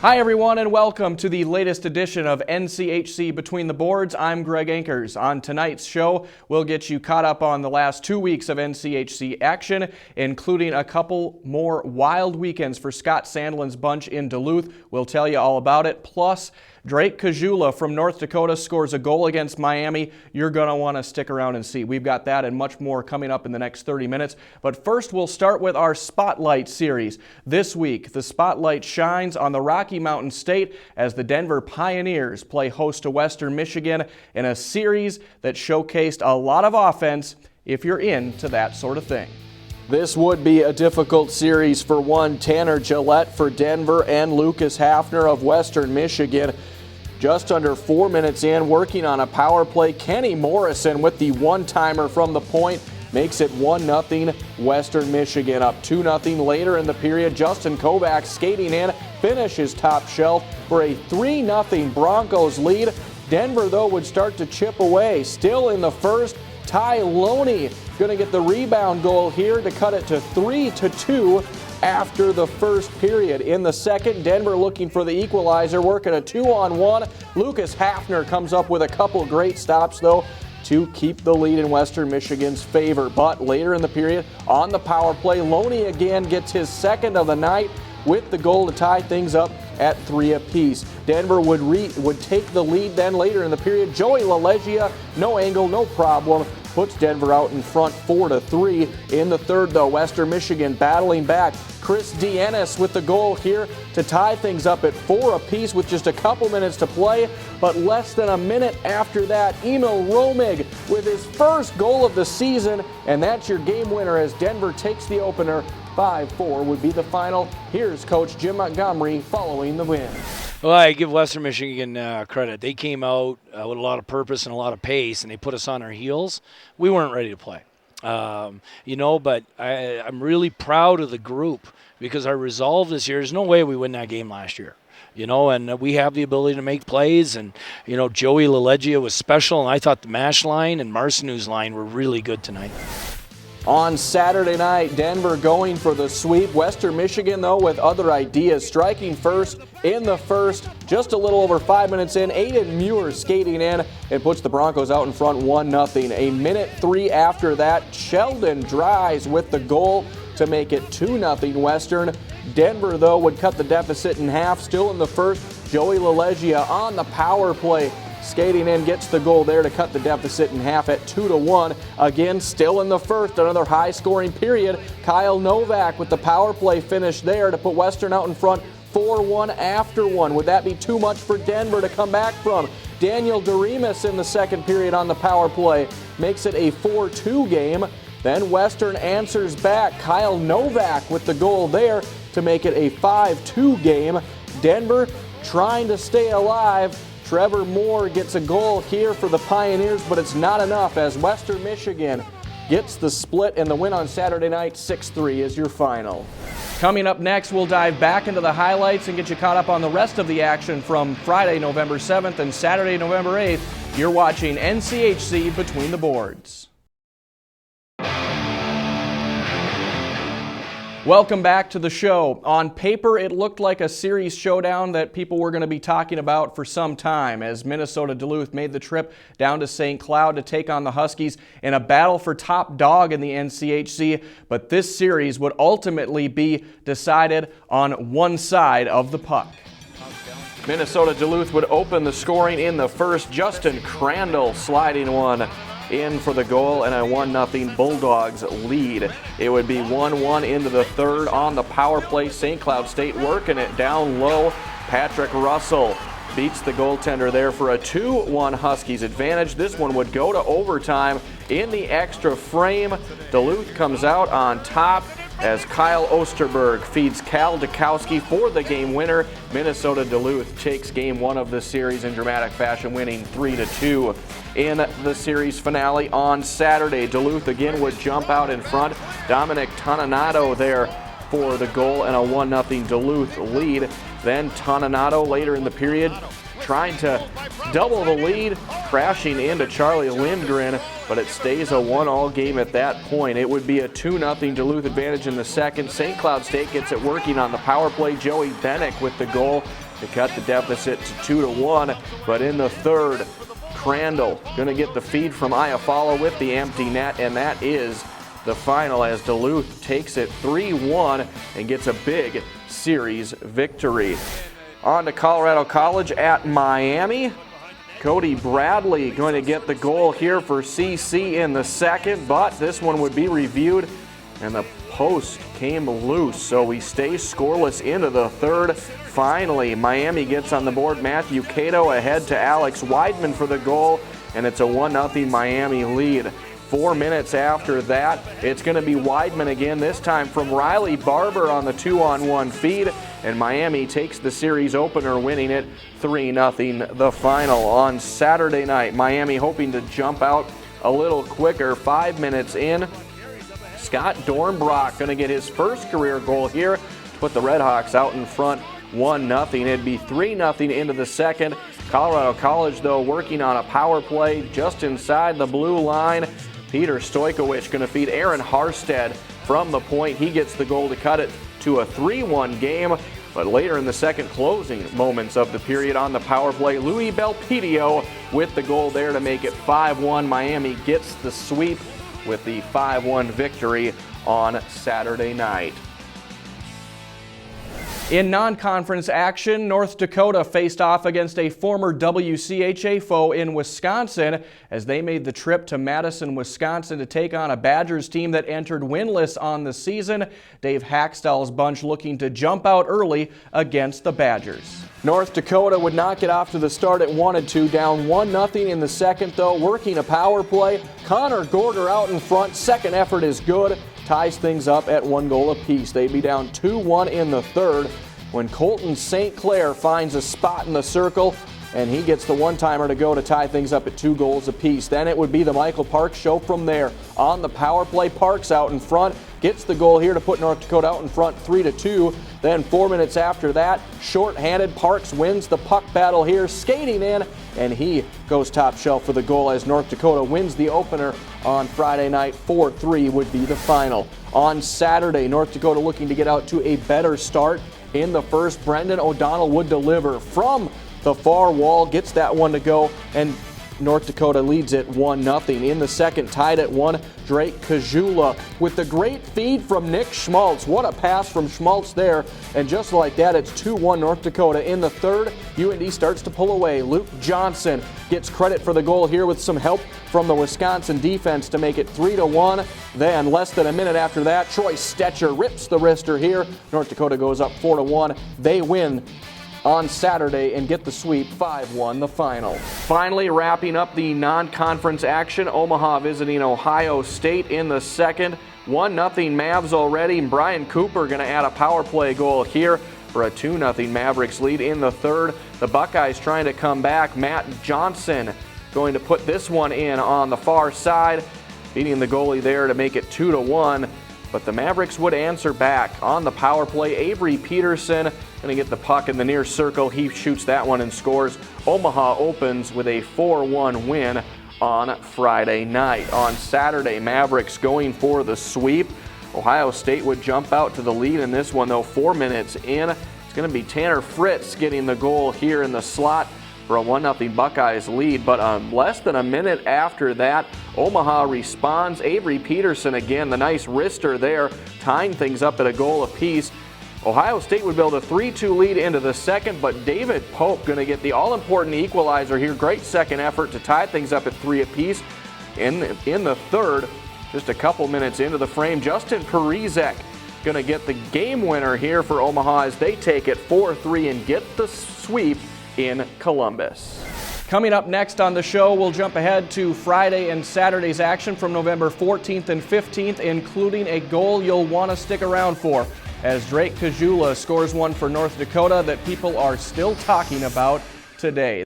Hi everyone and welcome to the latest edition of NCHC Between the Boards. I'm Greg Ankers. On tonight's show, we'll get you caught up on the last 2 weeks of NCHC action, including a couple more wild weekends for Scott Sandlin's bunch in Duluth. We'll tell you all about it. Plus, Drake Caggiula from North Dakota scores a goal against Miami. You're going to want to stick around and see. We've got that and much more coming up in the next 30 minutes. But first, we'll start with our Spotlight series. This week, the spotlight shines on the Rocky Mountain State as the Denver Pioneers play host to Western Michigan in a series that showcased a lot of offense if you're into that sort of thing. This would be a difficult series for one Tanner Gillette for Denver and Lucas Hafner of Western Michigan. Just under 4 minutes in, working on a power play, Kenny Morrison with the one-timer from the point makes it 1-0 Western Michigan. Up 2-0 later in the period. Justin Kovac skating in, finishes top shelf for a 3-0 Broncos lead. Denver, though, would start to chip away. Still in the first, Ty Loney going to get the rebound goal here to cut it to 3-2 after the first period. In the second, Denver looking for the equalizer, working a 2-on-1. Lucas Hafner comes up with a couple great stops, though, to keep the lead in Western Michigan's favor. But later in the period, on the power play, Loney again gets his second of the night with the goal to tie things up at 3 apiece. Denver would take the lead then later in the period. Joey LaLeggia, no angle, no problem, puts Denver out in front 4-3. In the third, though, Western Michigan battling back. Chris Dienis with the goal here to tie things up at 4 apiece with just a couple minutes to play. But less than a minute after that, Emil Romig with his first goal of the season. And that's your game winner as Denver takes the opener. 5-4 would be the final. Here's Coach Jim Montgomery following the win. Well, I give Western Michigan credit. They came out with a lot of purpose and a lot of pace, and they put us on our heels. We weren't ready to play. But I'm really proud of the group because our resolve this year, there's no way we win that game last year. And we have the ability to make plays. And, Joey LaLeggia was special, and I thought the MASH line and Marcinu's line were really good tonight. On Saturday night, Denver going for the sweep. Western Michigan, though, with other ideas. Striking first in the first, just a little over 5 minutes in. Aiden Muir skating in and puts the Broncos out in front 1-0. A minute 3 after that, Sheldon Dries with the goal to make it 2-0 Western. Denver, though, would cut the deficit in half. Still in the first, Joey LaLeggia on the power play. Skating in, gets the goal there to cut the deficit in half at 2-1. Again, still in the first, another high-scoring period. Kyle Novak with the power play finish there to put Western out in front 4-1 after one. Would that be too much for Denver to come back from? Daniel Doremus in the second period on the power play makes it a 4-2 game. Then Western answers back. Kyle Novak with the goal there to make it a 5-2 game. Denver trying to stay alive. Trevor Moore gets a goal here for the Pioneers, but it's not enough as Western Michigan gets the split and the win on Saturday night. 6-3 is your final. Coming up next, we'll dive back into the highlights and get you caught up on the rest of the action from Friday, November 7th and Saturday, November 8th. You're watching NCHC Between the Boards. Welcome back to the show. On paper, it looked like a series showdown that people were going to be talking about for some time as Minnesota Duluth made the trip down to St. Cloud to take on the Huskies in a battle for top dog in the NCHC. But this series would ultimately be decided on one side of the puck. Minnesota Duluth would open the scoring in the first. Justin Crandall sliding one in for the goal and a 1-0 Bulldogs lead. It would be 1-1 into the third on the power play. St. Cloud State working it down low. Patrick Russell beats the goaltender there for a 2-1 Huskies advantage. This one would go to overtime in the extra frame. Duluth comes out on top as Kyle Osterberg feeds Cal Dukowski for the game winner. Minnesota Duluth takes game one of the series in dramatic fashion, winning 3-2. In the series finale on Saturday, Duluth again would jump out in front. Dominic Toninato there for the goal and a 1-0 Duluth lead. Then Toninato later in the period trying to double the lead, crashing into Charlie Lindgren, but it stays a 1-all game at that point. It would be a 2-0 Duluth advantage in the second. St. Cloud State gets it working on the power play. Joey Bennick with the goal to cut the deficit to 2-1. But in the third, Crandall going to get the feed from Iafallo with the empty net, and that is the final as Duluth takes it 3-1 and gets a big series victory. On to Colorado College at Miami. Cody Bradley going to get the goal here for CC in the second, but this one would be reviewed and the post came loose, so we stay scoreless into the third. Finally, Miami gets on the board. Matthew Cato ahead to Alex Weidman for the goal, and it's a 1-0 Miami lead. 4 minutes after that, it's going to be Weidman again, this time from Riley Barber on the 2-on-1 feed, and Miami takes the series opener, winning it 3-0 the final. On Saturday night, Miami hoping to jump out a little quicker. 5 minutes in, Scott Dornbrock going to get his first career goal here to put the Redhawks out in front 1-0. It'd be 3-0 into the second. Colorado College, though, working on a power play just inside the blue line. Peter Stojkovic going to feed Aaron Harstead from the point. He gets the goal to cut it to a 3-1 game. But later in the second, closing moments of the period on the power play, Louis Belpedio with the goal there to make it 5-1. Miami gets the sweep with the 5-1 victory on Saturday night. In non-conference action, North Dakota faced off against a former WCHA foe in Wisconsin as they made the trip to Madison, Wisconsin to take on a Badgers team that entered winless on the season. Dave Hackstall's bunch looking to jump out early against the Badgers. North Dakota would not get off to the start it wanted to, down 1-0 in the second though, working a power play. Connor Gorder out in front, second effort is good. Ties things up at 1 goal apiece. They'd be down 2-1 in the third when Colton St. Clair finds a spot in the circle and he gets the one-timer to go to tie things up at 2 goals apiece. Then it would be the Michael Parks show from there. On the power play, Parks out in front, gets the goal here to put North Dakota out in front 3-2. Then 4 minutes after that, short-handed, Parks wins the puck battle here, skating in, and he goes top shelf for the goal as North Dakota wins the opener on Friday night. 4-3 would be the final. On Saturday, North Dakota looking to get out to a better start. In the first, Brendan O'Donnell would deliver from the far wall, gets that one to go, and North Dakota leads it 1-0. In the second, tied at 1, Drake Caggiula with the great feed from Nick Schmaltz. What a pass from Schmaltz there. And just like that, it's 2-1 North Dakota. In the third, UND starts to pull away. Luke Johnson gets credit for the goal here with some help from the Wisconsin defense to make it 3-1. Then, less than a minute after that, Troy Stetcher rips the wrister here. North Dakota goes up 4-1. They win on Saturday and get the sweep 5-1 the final. Finally, wrapping up the non-conference action, Omaha visiting Ohio State in the second. 1-0 Mavs already, and Brian Cooper going to add a power play goal here for a 2-0 Mavericks lead. In the third, the Buckeyes trying to come back. Matt Johnson going to put this one in on the far side, beating the goalie there to make it 2-1. But the Mavericks would answer back on the power play. Avery Peterson going to get the puck in the near circle. He shoots that one and scores. Omaha opens with a 4-1 win on Friday night. On Saturday, Mavericks going for the sweep. Ohio State would jump out to the lead in this one, though. 4 minutes in, it's going to be Tanner Fritz getting the goal here in the slot for a 1-0 Buckeyes lead. But less than a minute after that, Omaha responds. Avery Peterson again, the nice wrister there, tying things up at a goal apiece. Ohio State would build a 3-2 lead into the second, but David Pope going to get the all-important equalizer here. Great second effort to tie things up at 3 apiece. In the third, just a couple minutes into the frame, Justin Parizek going to get the game winner here for Omaha as they take it 4-3 and get the sweep in Columbus. Coming up next on the show, we'll jump ahead to Friday and Saturday's action from November 14th and 15th, including a goal you'll want to stick around for, as Drake Caggiula scores one for North Dakota that people are still talking about today.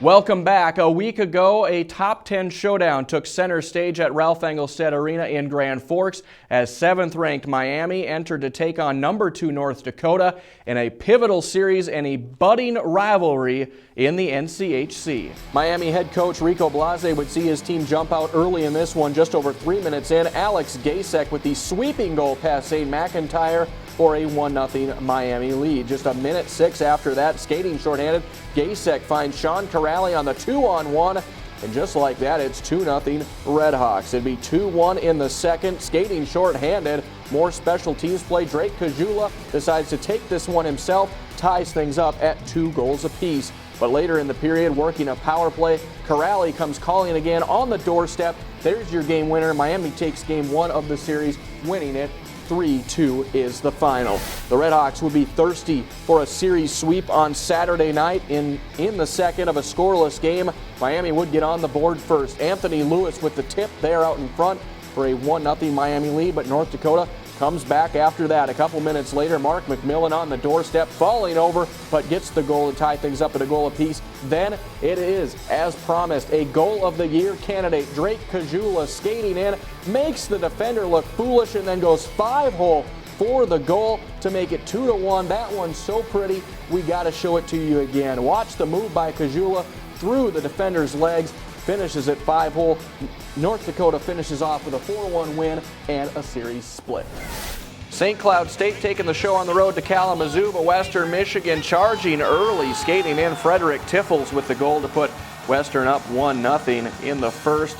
Welcome back. A week ago, a top 10 showdown took center stage at Ralph Engelstad Arena in Grand Forks as 7th-ranked Miami entered to take on number 2 North Dakota in a pivotal series and a budding rivalry in the NCHC. Miami head coach Rico Blase would see his team jump out early in this one, just over 3 minutes in. Alex Gasek with the sweeping goal past St. McIntyre for a 1-0 Miami lead. Just a minute 6 after that, skating shorthanded, Gasek finds Sean Corrali on the 2-on-1, and just like that, it's 2-0 Redhawks. It'd be 2-1 in the second, skating shorthanded. More special teams play. Drake Caggiula decides to take this one himself, ties things up at 2 goals apiece. But later in the period, working a power play, Corrali comes calling again on the doorstep. There's your game winner. Miami takes game 1 of the series, winning it 3-2 is the final. The Redhawks would be thirsty for a series sweep on Saturday night. In the second of a scoreless game, Miami would get on the board first. Anthony Lewis with the tip there out in front for a 1-0 Miami lead, but North Dakota comes back after that. A couple minutes later, Mark McMillan on the doorstep, falling over, but gets the goal to tie things up at a goal apiece. Then it is, as promised, a goal of the year candidate. Drake Caggiula skating in, makes the defender look foolish, and then goes 5-hole for the goal to make it 2-1. That one's so pretty, we got to show it to you again. Watch the move by Caggiula through the defender's legs, finishes at 5-hole. North Dakota finishes off with a 4-1 win and a series split. St. Cloud State taking the show on the road to Kalamazoo, but Western Michigan charging early, skating in. Frederick Tiffels with the goal to put Western up 1-0 in the first.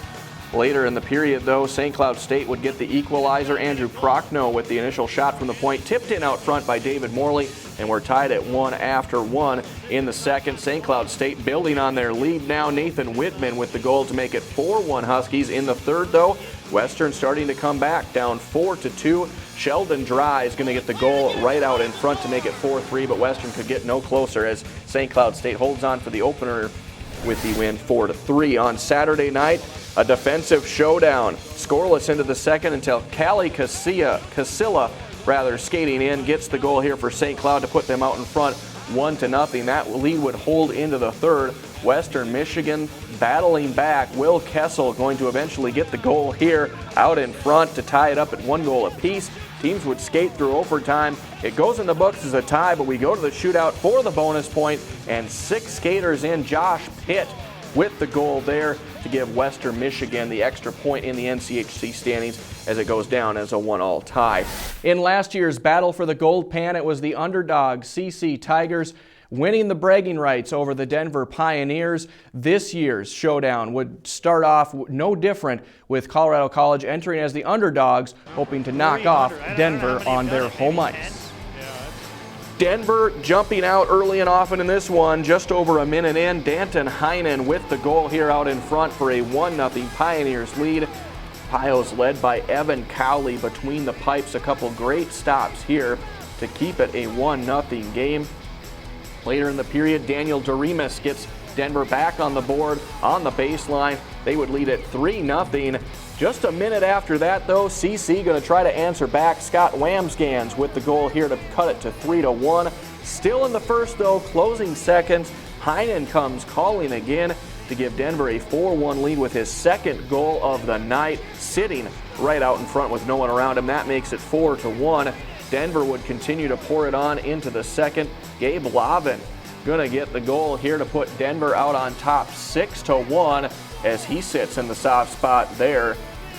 Later in the period, though, St. Cloud State would get the equalizer. Andrew Prochnow with the initial shot from the point, tipped in out front by David Morley, and we're tied at 1 after 1 in the second. St. Cloud State building on their lead now. Nathan Whitman with the goal to make it 4-1 Huskies. In the third, though, Western starting to come back, down 4-2. Sheldon Dry is going to get the goal right out in front to make it 4-3, but Western could get no closer as St. Cloud State holds on for the opener with the win 4-3. On Saturday night, a defensive showdown. Scoreless into the second until Callie Caggiula skating in, gets the goal here for St. Cloud to put them out in front 1-0. That lead would hold into the third. Western Michigan battling back. Will Kessel going to eventually get the goal here out in front to tie it up at 1 goal apiece. Teams would skate through overtime. It goes in the books as a tie, but we go to the shootout for the bonus point, and 6 skaters in. Josh Pitt with the goal there to give Western Michigan the extra point in the NCHC standings as it goes down as a 1-1 tie. In last year's battle for the Gold Pan, it was the underdog CC Tigers winning the bragging rights over the Denver Pioneers. This year's showdown would start off no different, with Colorado College entering as the underdogs, hoping to knock off Denver on their home ice. Denver jumping out early and often in this one, just over a minute in. Danton Heinen with the goal here out in front for a 1-0 Pioneers lead. Pios led by Evan Cowley between the pipes. A couple great stops here to keep it a 1-0 game. Later in the period, Daniel Doremus gets Denver back on the board on the baseline. They would lead it 3-0. Just a minute after that, though, CC going to try to answer back. Scott Wamsgans with the goal here to cut it to 3-1. Still in the first, though, closing seconds, Heinen comes calling again to give Denver a 4-1 lead with his second goal of the night, sitting right out in front with no one around him. That makes it 4-1. Denver would continue to pour it on into the second. Gabe Lavin going to get the goal here to put Denver out on top 6-1 as he sits in the soft spot there.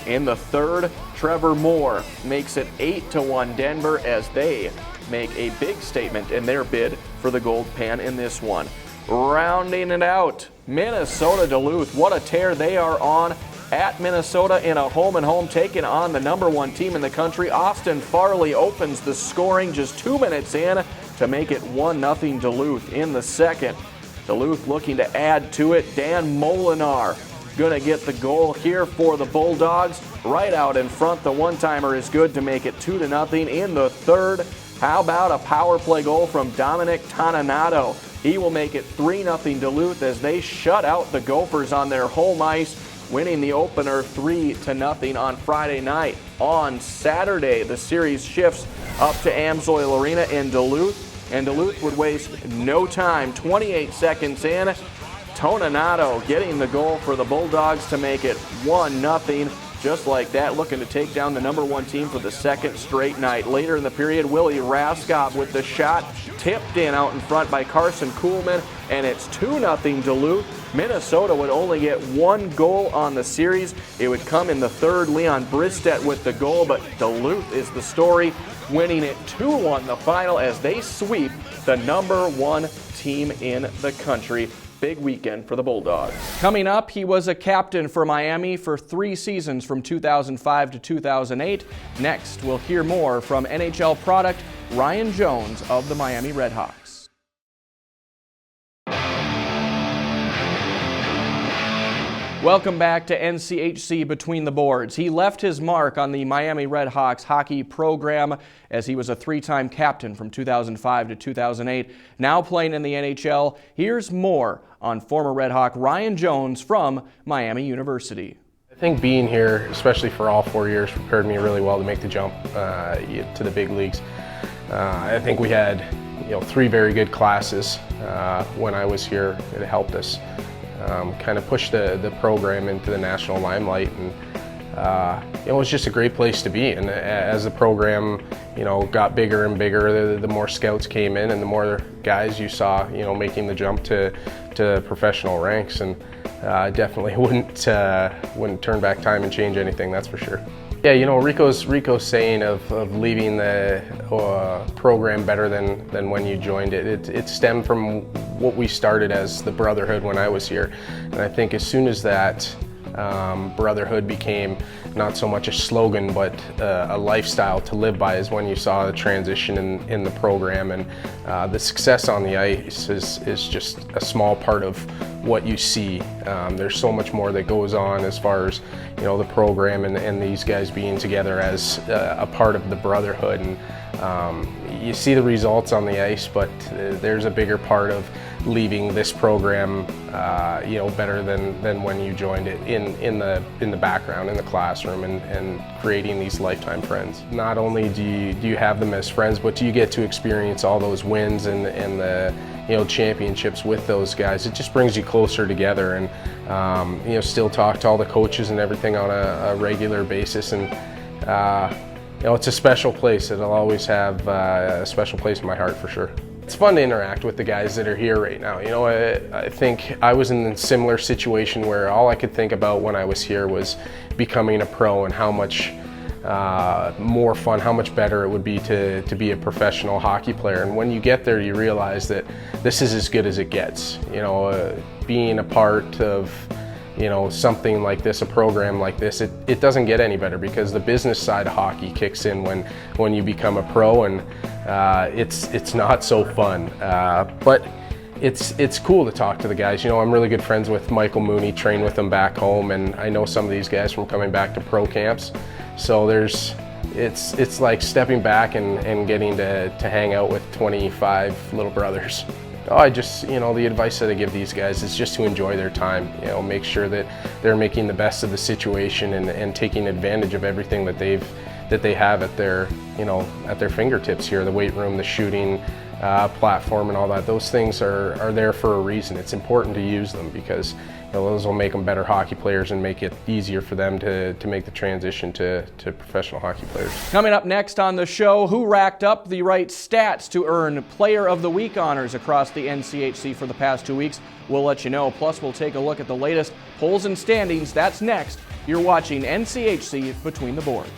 In the third, Trevor Moore makes it 8-1 Denver as they make a big statement in their bid for the Gold Pan in this one. Rounding it out, Minnesota Duluth. What a tear they are on at Minnesota in a home-and-home, taking on the #1 team in the country. Austin Farley opens the scoring just 2 minutes in to make it 1-0 Duluth in the second. Duluth looking to add to it. Dan Molinar going to get the goal here for the Bulldogs. Right out in front, the one-timer is good to make it 2-0 in the third. How about a power play goal from Dominic Toninato? He will make it 3-0 Duluth as they shut out the Gophers on their home ice, winning the opener 3-0 on Friday night. On Saturday, the series shifts up to Amsoil Arena in Duluth, and Duluth would waste no time. 28 seconds in, Toninato getting the goal for the Bulldogs to make it 1-0. Just like that, looking to take down the #1 team for the second straight night. Later in the period, Willie Raskop with the shot, tipped in out in front by Carson Kuhlman, and it's 2-0 Duluth. Minnesota would only get 1 goal on the series. It would come in the third. Leon Bristedt with the goal, but Duluth is the story, winning it 2-1 the final as they sweep the #1 team in the country. Big weekend for the Bulldogs. Coming up, he was a captain for Miami for 3 seasons from 2005 to 2008. Next, we'll hear more from NHL product Ryan Jones of the Miami Redhawks. Welcome back to NCHC Between the Boards. He left his mark on the Miami Redhawks hockey program as he was a 3-time captain from 2005 to 2008. Now playing in the NHL, here's more on former Redhawk Ryan Jones from Miami University. I think being here, especially for all 4 years, prepared me really well to make the jump to the big leagues. I think we had 3 very good classes when I was here. It helped us kind of push the program into the national limelight, and it was just a great place to be. And as the program got bigger and bigger, the more scouts came in and the more guys you saw making the jump to professional ranks. And I definitely wouldn't turn back time and change anything, that's for sure. Yeah, Rico's saying of leaving the program better than when you joined it. It stemmed from what we started as the brotherhood when I was here, and I think as soon as that brotherhood became not so much a slogan but a lifestyle to live by is when you saw the transition in the program. And the success on the ice is just a small part of what you see. There's so much more that goes on as far as the program and these guys being together as a part of the brotherhood. And you see the results on the ice, but there's a bigger part of leaving this program better than when you joined it in the background, in the classroom, and creating these lifetime friends. Not only do you have them as friends, but do you get to experience all those wins and the championships with those guys. It just brings you closer together, and still talk to all the coaches and everything on a regular basis. And it's a special place. It'll always have a special place in my heart for sure. It's fun to interact with the guys that are here right now. I think I was in a similar situation where all I could think about when I was here was becoming a pro and how much more fun, how much better it would be to be a professional hockey player. And when you get there, you realize that this is as good as it gets. Being a part of something like this, a program like this, it doesn't get any better, because the business side of hockey kicks in when you become a pro, and it's not so fun. But it's cool to talk to the guys. I'm really good friends with Michael Mooney, train with him back home, and I know some of these guys from coming back to pro camps. So it's like stepping back and getting to hang out with 25 little brothers. I just, the advice that I give these guys is just to enjoy their time, make sure that they're making the best of the situation and taking advantage of everything that they have at their fingertips here, the weight room, the shooting platform and all that. Those things are there for a reason. It's important to use them because those will make them better hockey players and make it easier for them to make the transition to professional hockey players. Coming up next on the show, who racked up the right stats to earn Player of the Week honors across the NCHC for the past 2 weeks? We'll let you know. Plus, we'll take a look at the latest polls and standings. That's next. You're watching NCHC Between the Boards.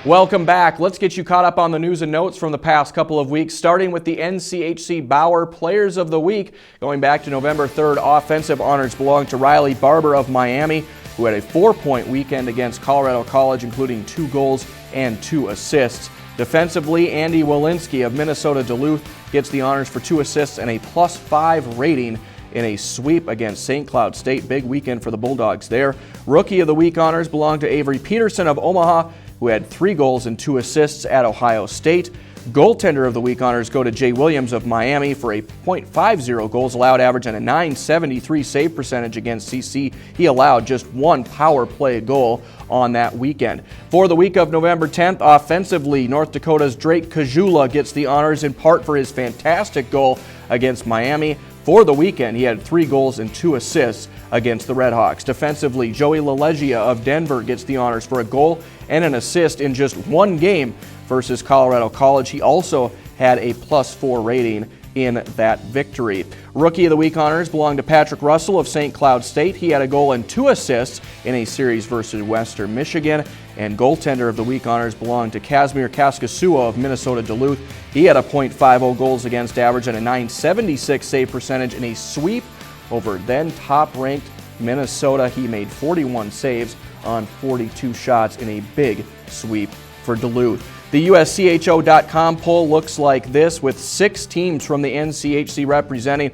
Welcome back. Let's get you caught up on the news and notes from the past couple of weeks, starting with the NCHC Bauer Players of the Week. Going back to November 3rd, offensive honors belong to Riley Barber of Miami, who had a 4-point weekend against Colorado College, including 2 goals and 2 assists. Defensively, Andy Walensky of Minnesota Duluth gets the honors for 2 assists and a +5 rating in a sweep against St. Cloud State. Big weekend for the Bulldogs there. Rookie of the Week honors belong to Avery Peterson of Omaha, who had 3 goals and 2 assists at Ohio State. Goaltender of the Week honors go to Jay Williams of Miami for a .50 goals allowed average and a .973 save percentage against CC. He allowed just one power play goal on that weekend. For the week of November 10th, offensively, North Dakota's Drake Caggiula gets the honors in part for his fantastic goal against Miami. For the weekend, he had 3 goals and 2 assists against the Redhawks. Defensively, Joey LaLeggia of Denver gets the honors for a goal and an assist in just one game versus Colorado College. He also had a +4 rating in that victory. Rookie of the Week honors belong to Patrick Russell of St. Cloud State. He had a goal and 2 assists in a series versus Western Michigan. And Goaltender of the Week honors belong to Kazimir Kaskasua of Minnesota Duluth. He had a .50 goals against average and a .976 save percentage in a sweep over then top-ranked Minnesota. He made 41 saves on 42 shots in a big sweep for Duluth. The USCHO.com poll looks like this, with 6 teams from the NCHC representing.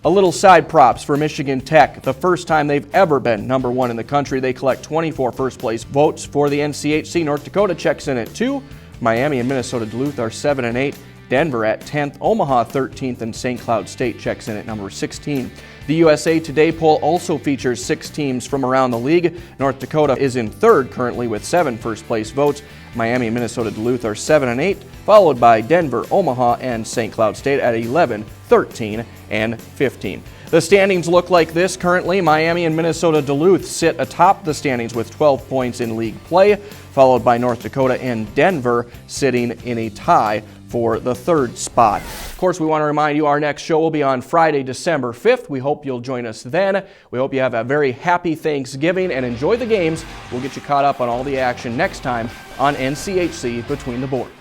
A little side props for Michigan Tech. The first time they've ever been number 1 in the country. They collect 24 first-place votes for the NCHC. North Dakota checks in at 2. Miami and Minnesota Duluth are 7 and 8. Denver at 10th, Omaha 13th, and St. Cloud State checks in at number 16. The USA Today poll also features 6 teams from around the league. North Dakota is in 3rd currently with 7 first-place votes. Miami and Minnesota Duluth are 7 and 8, followed by Denver, Omaha, and St. Cloud State at 11, 13, and 15. The standings look like this currently. Miami and Minnesota Duluth sit atop the standings with 12 points in league play, followed by North Dakota and Denver sitting in a tie for the 3rd spot. Of course, we want to remind you our next show will be on Friday, December 5th. We hope you'll join us then. We hope you have a very happy Thanksgiving and enjoy the games. We'll get you caught up on all the action next time on NCHC Between the Boards.